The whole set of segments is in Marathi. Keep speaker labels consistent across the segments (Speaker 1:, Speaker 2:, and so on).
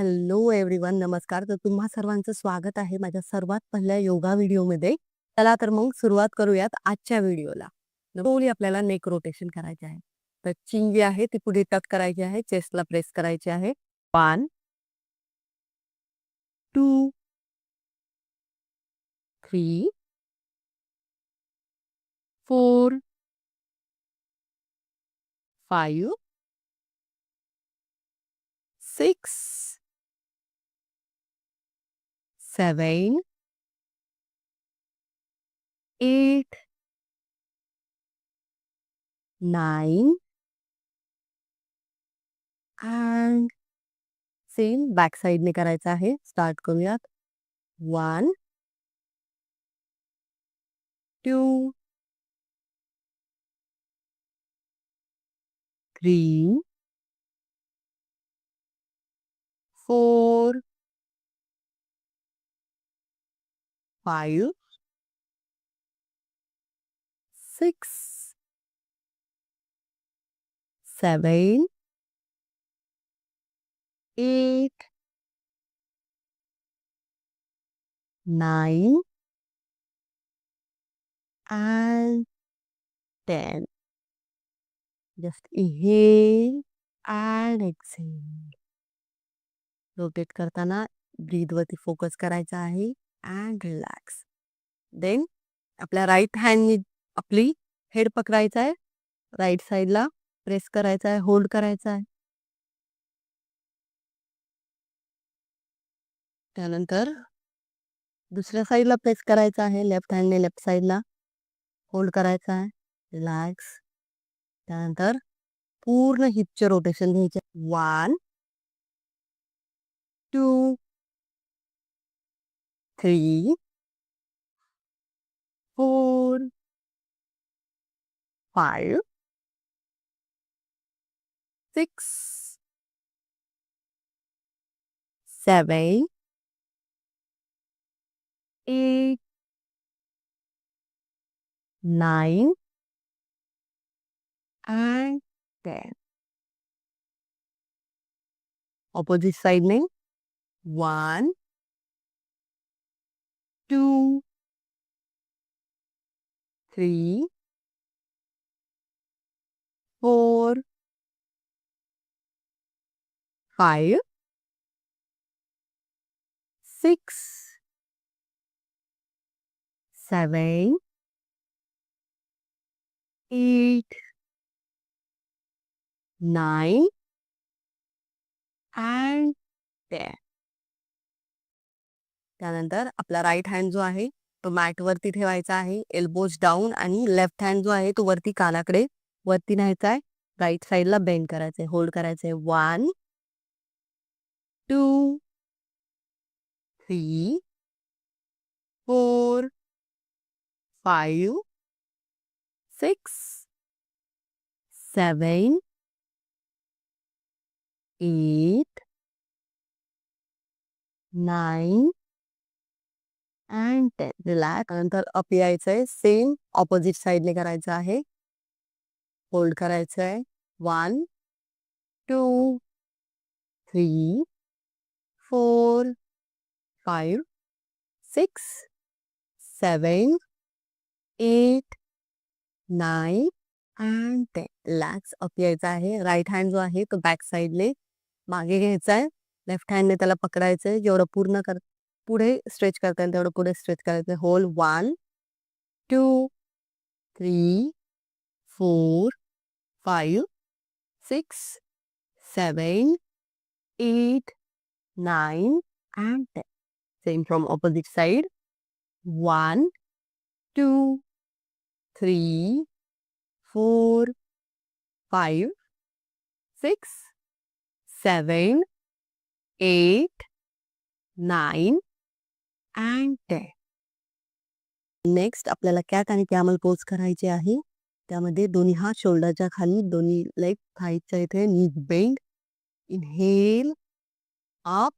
Speaker 1: हॅलो एव्हरीवन, नमस्कार. तर तुम्हा सर्वांचं स्वागत आहे माझ्या सर्वात पहिल्या योगा व्हिडिओमध्ये. चला तर मग सुरुवात करूयात आजच्या व्हिडिओला. स्लोली आपल्याला नेक रोटेशन करायचे आहे. तर चिन जी आहे ती पुढे टक करायची आहे, चेस्टला प्रेस करायची आहे. 1 2 3 4 5 6 7 8 9 अँड सेम बॅक साइडने करायचं आहे. स्टार्ट करूयात. 1 2 3 4 5 6 7 8 9 and 10. Just inhale and exhale. Rotate करताना ब्रीथ वरती फोकस करायचा आहे अँड रिलॅक्स. देन आपल्या राईट हँडनी आपली हेड पकडायचा आहे, राईट साईडला प्रेस करायचा आहे, होल्ड करायचा आहे. त्यानंतर दुसऱ्या साईडला प्रेस करायचा आहे, लेफ्ट हँडने लेफ्ट साईडला होल्ड करायचा आहे, रिलॅक्स. त्यानंतर पूर्ण हिपचे रोटेशन घ्यायचे. 1 2 3 4 5 6 7 8 9 and 10. Opposite side ने 1 2 3 4 5 6 7 8 9 and 10. त्यानंतर आपला राईट हँड जो आहे तो मॅट वरती ठेवायचा आहे, एल्बोज डाऊन, आणि लेफ्ट हँड जो आहे तो वरती कानाकडे वरती न्यायचा आहे, राईट साईडला बेंड करायचंय, होल्ड करायचंय. 1 2 3 4 5 6 7 8 9 and 10. रिलॅक्स. नंतर अप यायचंय, सेम ऑपोजिट साइडने करायचं आहे, होल्ड करायचंय. 1 2 3 4 5 6 7 8 9 and 10. रिलॅक्स. अप यायचं आहे. राईट हँड जो आहे तो बॅक साइडने मागे घ्यायचा आहे, लेफ्ट हँडने त्याला पकडायचंय. जेवढं पुढे स्ट्रेच करता येईल तेवढं पुढे स्ट्रेच करायचं. Hold. 1 2 3 4 5 6 7 8 9 and 10. Same from opposite side. 1 2 3 4 5 6 7 8 9 and 10. Next आपल्याला कॅट आणि कॅमल पोज करायचे आहे. त्यामध्ये दोन्ही हात शोल्डरच्या खाली, दोन्ही लेग थाईच्या इथे, knees bend. Inhale up,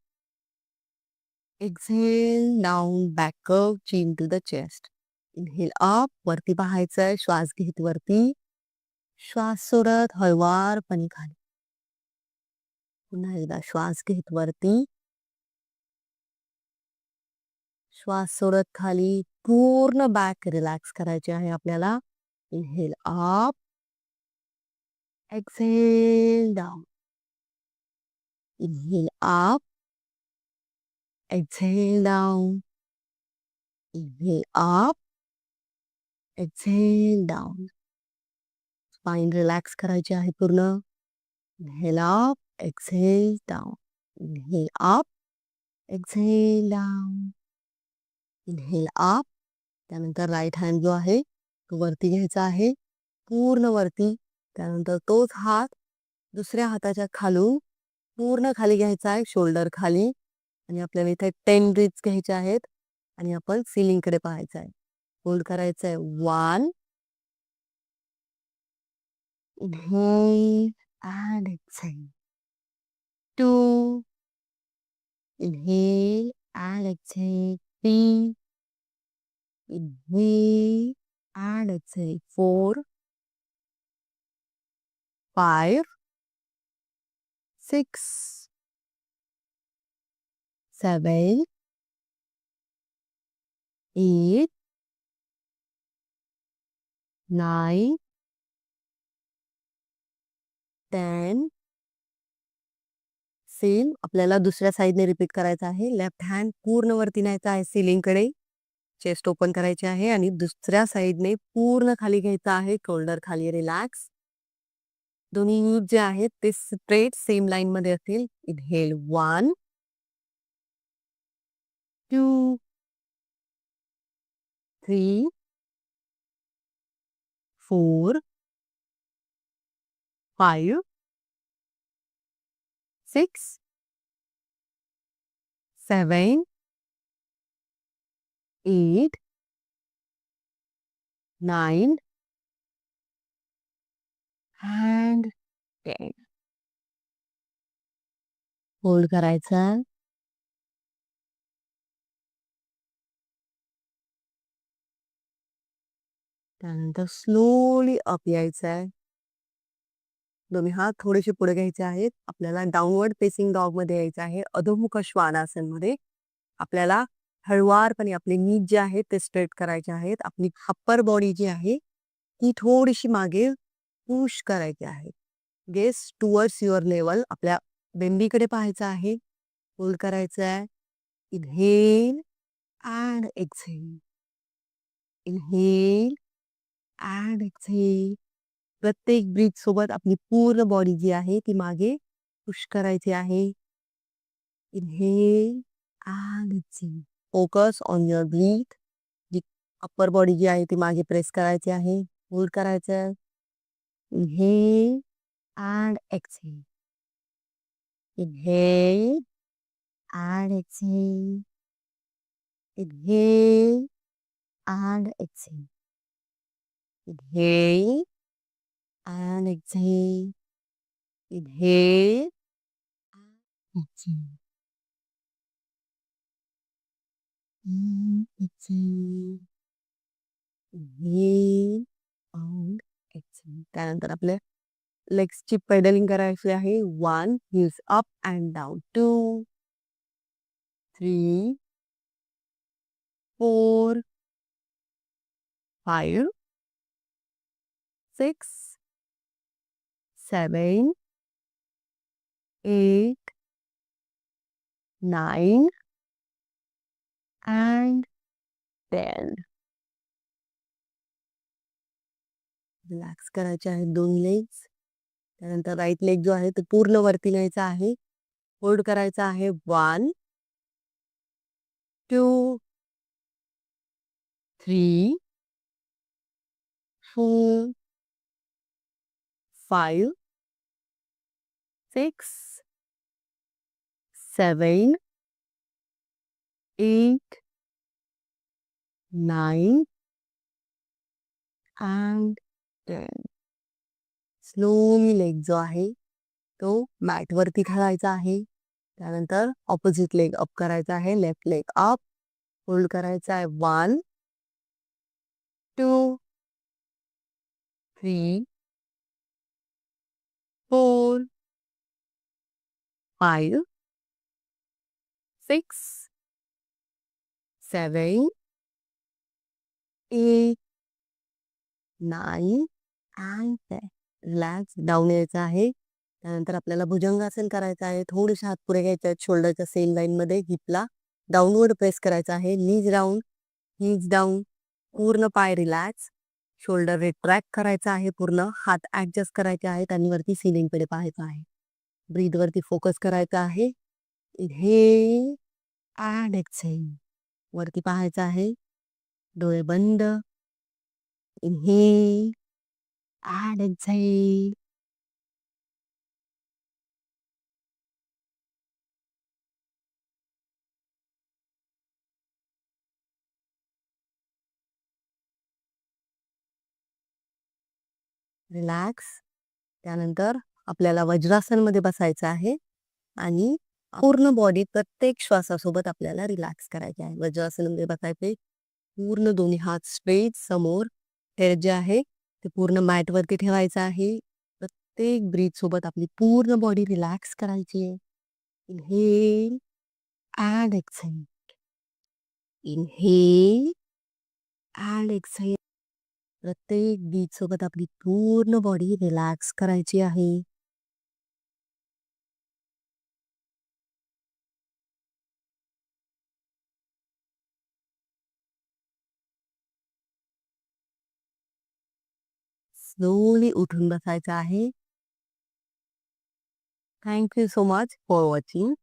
Speaker 1: exhale down, back curve, chin to the chest. Inhale up, वरती पाहायचंय, श्वास घेत वरती, श्वास सोडत हळवारपणे खाली. पुन्हा एकदा श्वास घेत वरती, श्वास सोडत खाली. पूर्ण बॅक रिलॅक्स करायची आहे आपल्याला. Inhale up, exhale down. Inhale up, exhale down. Inhale up, exhale down. Spine relax करायची आहे पूर्ण. Inhale up, exhale down. Inhale up, exhale down. Inhale up. त्यानंतर राईट हँड जो आहे तो वरती घ्यायचा आहे, पूर्ण वरती. त्यानंतर तोच हात दुसऱ्या हाताच्या खालून पूर्ण खाली घ्यायचा आहे, शोल्डर खाली. आणि आपल्याला इथे 10 ब्रीथ्स घ्यायचे आहेत आणि आपण सिलिंगकडे पाहायचं आहे. होल्ड करायचं आहे. 1, inhale and exhale. 2, inhale and exhale. 3, inhale and exhale. 4, 5, 6, 7, 8, 9, 10. Same आपल्याला दुसऱ्या साईडने रिपीट करायचं आहे. लेफ्ट हँड पूर्ण वरती न्यायचा आहे सिलिंगकडे. चेस्ट ओपन करायची आहे आणि दुसऱ्या साईडने पूर्ण खाली घ्यायचा आहे, शोल्डर खाली रिलॅक्स. दोन्ही यूज जे आहेत ते स्ट्रेट सेम लाईन मध्ये असतील. Inhale 1, 2, 3, 4, 5, 6, 7, 8, 9 and 10. होल्ड करायचा. त्यानंतर स्लोली अप यायचं आहे. दोन्ही हात थोडेसे पुढे घ्यायचे आहेत. आपल्याला डाऊनवर्ड फेसिंग डॉग मध्ये यायचं आहे, अधोमुख श्वानासन मध्ये. आपल्याला हळुवारपणे आपले नीज जे आहेत ते स्ट्रेट करायचे आहेत. आपली अप्पर बॉडी जी आहे ती थोडीशी मागे पुश करायची आहे. Gaze towards your navel. आपल्या बेंबीकडे पाहायचं आहे. होल्ड करायचं आहे. Inhale and exhale. Inhale and exhale. प्रत्येक ब्रीथ सोबत आपली पूर्ण बॉडी जी आहे ती मागे पुश करायची आहे. Inhale and exhale. Focus on your breath. जी अप्पर बॉडी जी आहे ती मागे प्रेस करायची आहे. होल्ड करायचं आहे. Inhale and exhale. Inhale and exhale. Inhale and exhale. Inhale and exhale. Inhale and exhale. And exhale. Inhale and exhale. त्यानंतर आपल्या लेग्सची पेडलिंग करायची आहे. 1, heels up and down. 2, 3, 4, 5, 6, 7, 8, 9 and 10. Relax करायचे आहेत दोन्ही लेग्स. त्यानंतर राईट लेग जो आहे तो पूर्ण वरती न्यायचा आहे. होल्ड करायचा आहे. 1, 2, 3, 4, 5, 6, 7, 8, 9 and 10. स्लोली लेग जो आहे तो मॅट वरती ठेवायचा आहे. त्यानंतर ऑपोजिट लेग अप करायचा आहे. Left leg up. होल्ड करायचा आहे. 1, 2, 3, 4, 5, 6, 7, 8, 9 अँड 10. रिलॅक्स. डाऊन यायचं आहे. त्यानंतर आपल्याला भुजंगासन करायचं आहे. थोडेसे हात पुढे घ्यायचे आहेत शोल्डरच्या सेम लाईनमध्ये. हिपला डाऊनवर्ड प्रेस करायचं आहे. नीज डाऊन, नीज डाऊन. पूर्ण पाय रिलॅक्स. शोल्डर रिट्रॅक्ट करायचा आहे पूर्ण. हात ॲडजस्ट करायचे आहेत आणि वरती सिलिंगकडे पाहायचं आहे. ब्रीथ वरती फोकस करायचा आहे. Inhale and exhale. वरती पाहायचं आहे. डोळे बंद. Inhale and exhale. रिलॅक्स. त्यानंतर आपल्याला वज्रासनमध्ये बसायचं आहे आणि पूर्ण बॉडी प्रत्येक श्वासासोबत आपल्याला रिलॅक्स करायचे आहे. वज्रासनमध्ये बसायचे. पूर्ण दोन्ही हात स्ट्रेट समोर. हेड जे आहे ते पूर्ण मॅटवरती ठेवायचं आहे. प्रत्येक ब्रीथ सोबत आपली पूर्ण बॉडी रिलॅक्स करायची आहे. Inhale and exhale. Inhale and exhale. प्रत्येक ब्रीथ सोबत आपली पूर्ण बॉडी रिलॅक्स करायची आहे. स्लोली उठून बसायचं आहे. Thank you so much for watching.